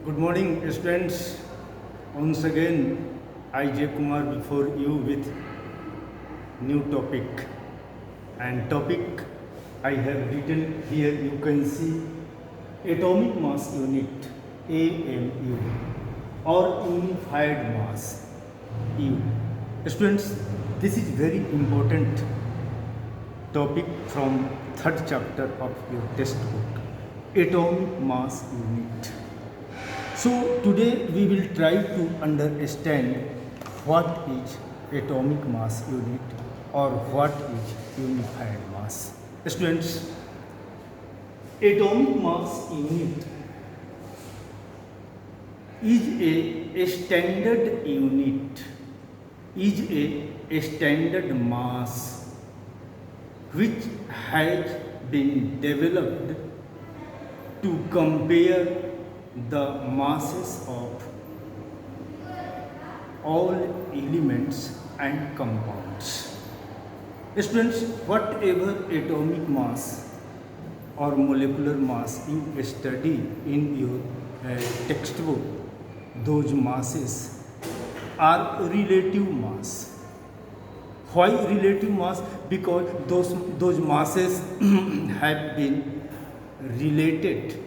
Good morning, students. Once again, I J Kumar before you with new topic. And topic I have written here. You can see atomic mass unit (AMU) or unified mass (U). Students, this is very important topic from third chapter of your textbook. Atomic mass unit. So today we will try to understand what is atomic mass unit or what is unified mass. Students, atomic mass unit is a standard unit, is a standard mass which has been developed to compare the masses of all elements and compounds. Students, whatever atomic mass or molecular mass you study in your textbook, those masses are relative mass. Why relative mass? Because those masses have been related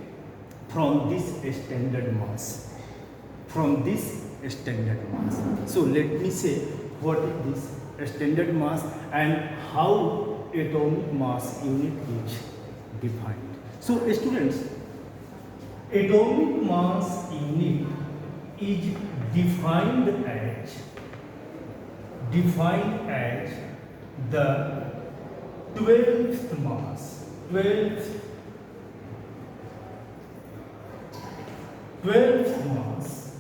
from this standard mass. So let me say what is this standard mass and how atomic mass unit is defined. So students, atomic mass unit is defined as the 12th mass, 12th mass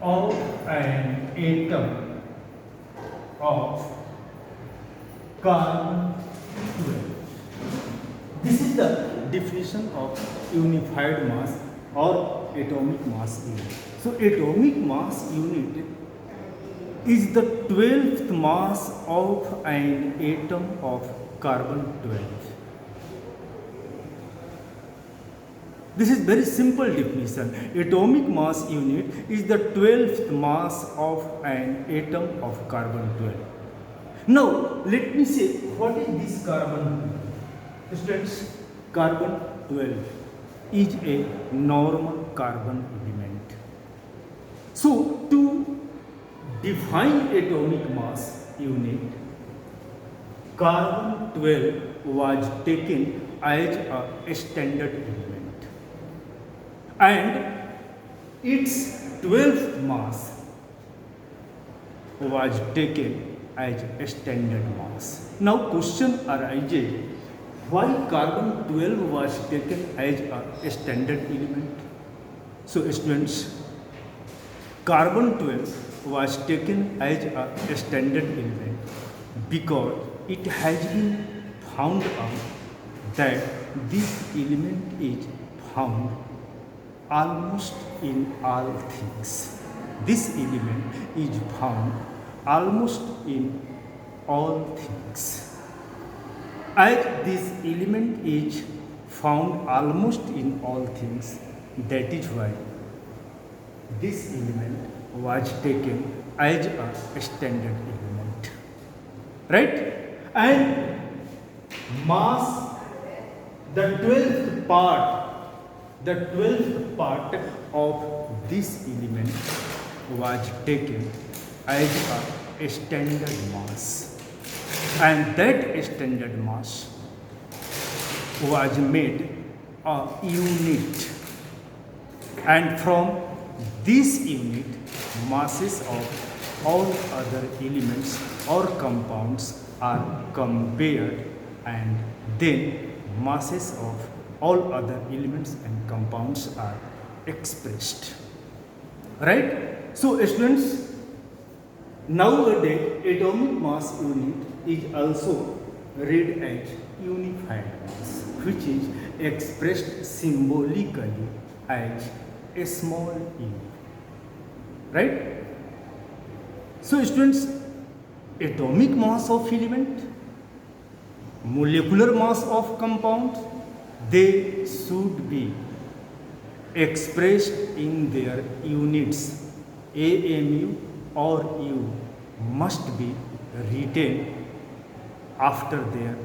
of an atom of carbon 12. This is the definition of unified mass or atomic mass unit. So atomic mass unit is the 12th mass of an atom of carbon 12. This is very simple definition. Atomic mass unit is the 12th mass of an atom of carbon 12. Now, let me say what is this carbon 12? Students, carbon 12 is a normal carbon element. So, to define atomic mass unit, carbon 12 was taken as a standard element. And its 12th mass was taken as a standard mass. Now question arises, why carbon 12 was taken as a standard element? So students, carbon 12 was taken as a standard element because it has been found out that this element is found almost in all things. This element is found almost in all things. As this element is found almost in all things, that is why this element was taken as a standard element. Right? And mass, the 12th part of this element was taken as a standard mass, and that standard mass was made a unit, and from this unit masses of all other elements or compounds are compared, and then masses of all other elements and compounds are expressed. Right? So students, nowadays atomic mass unit is also read as unified mass, which is expressed symbolically as a small u. Right? So students, atomic mass of element, molecular mass of compound, they should be expressed in their units AMU or U must be written after their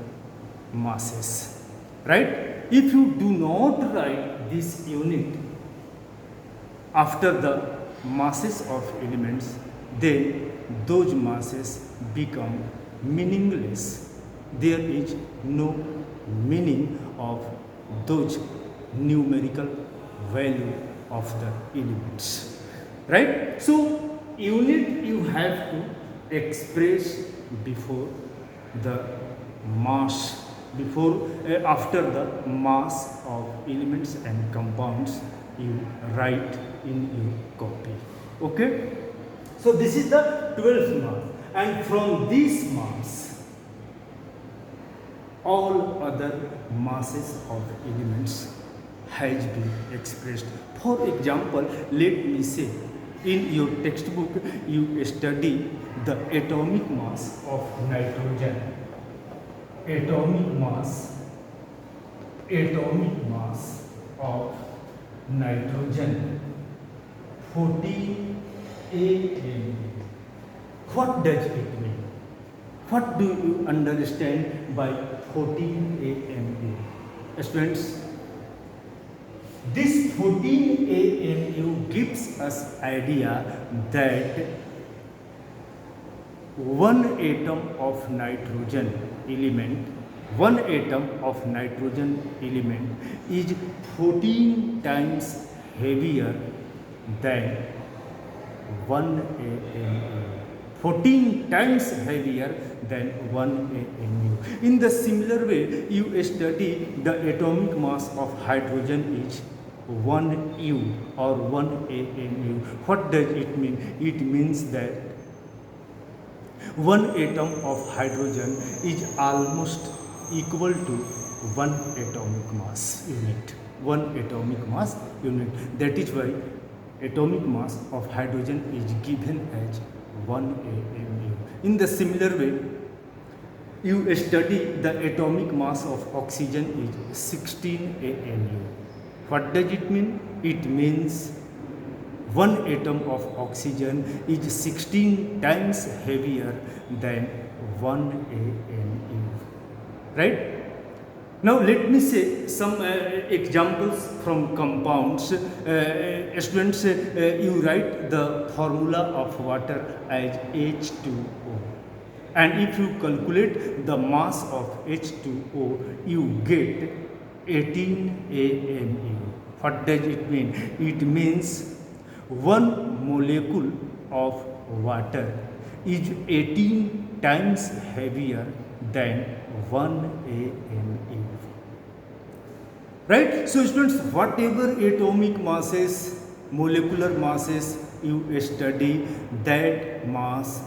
masses, right? If you do not write this unit after the masses of elements, then those masses become meaningless. There is no meaning of those numerical value of the elements, right? So unit you have to express before the mass, before after the mass of elements and compounds you write in your copy. Okay, so this is the 12th mass, and from this mass all other masses of elements has been expressed. For example, let me say in your textbook you study the atomic mass of nitrogen. Atomic mass of nitrogen 14 AMU. What does it mean? What do you understand by 14 AMU? Students, this 14 AMU gives us idea that one atom of nitrogen element is 14 times heavier than 1 AMU. 14 times heavier than 1 AMU. In the similar way, you study the atomic mass of hydrogen is 1 U or 1 AMU. What does it mean? It means that one atom of hydrogen is almost equal to one atomic mass unit. One atomic mass unit. That is why atomic mass of hydrogen is given as 1 AMU. In the similar way, you study the atomic mass of oxygen is 16 AMU. What does it mean? It means one atom of oxygen is 16 times heavier than 1 AMU. Right? Now let me say some examples from compounds. Students, you write the formula of water as H2O. And if you calculate the mass of H2O, you get 18 AMU. What does it mean? It means one molecule of water is 18 times heavier than 1 AMU. Right? So students, whatever atomic masses, molecular masses you study, that mass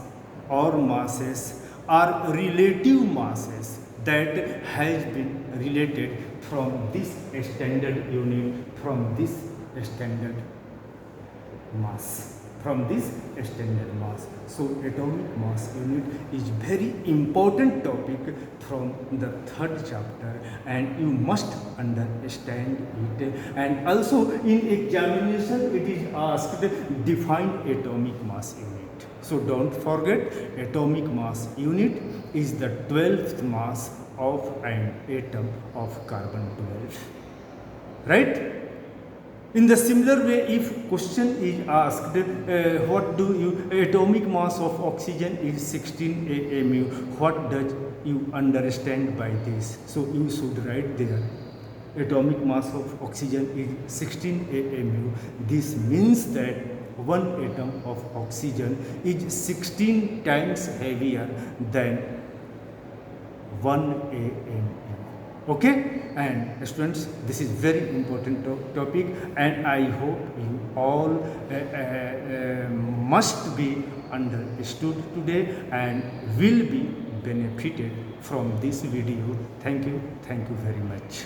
or masses are relative masses that has been related from this standard unit, from this standard mass. So atomic mass unit is very important topic from the 3rd chapter, and you must understand it. And also in examination it is asked, define atomic mass unit. So don't forget, atomic mass unit is the 12th mass of an atom of carbon 12. Right? In the similar way, if question is asked, atomic mass of oxygen is 16 AMU, what does you understand by this? So you should write there, atomic mass of oxygen is 16 AMU. This means that one atom of oxygen is 16 times heavier than 1 AMU. Okay? And students, this is very important topic, and I hope you all must be understood today and will be benefited from this video. Thank you very much.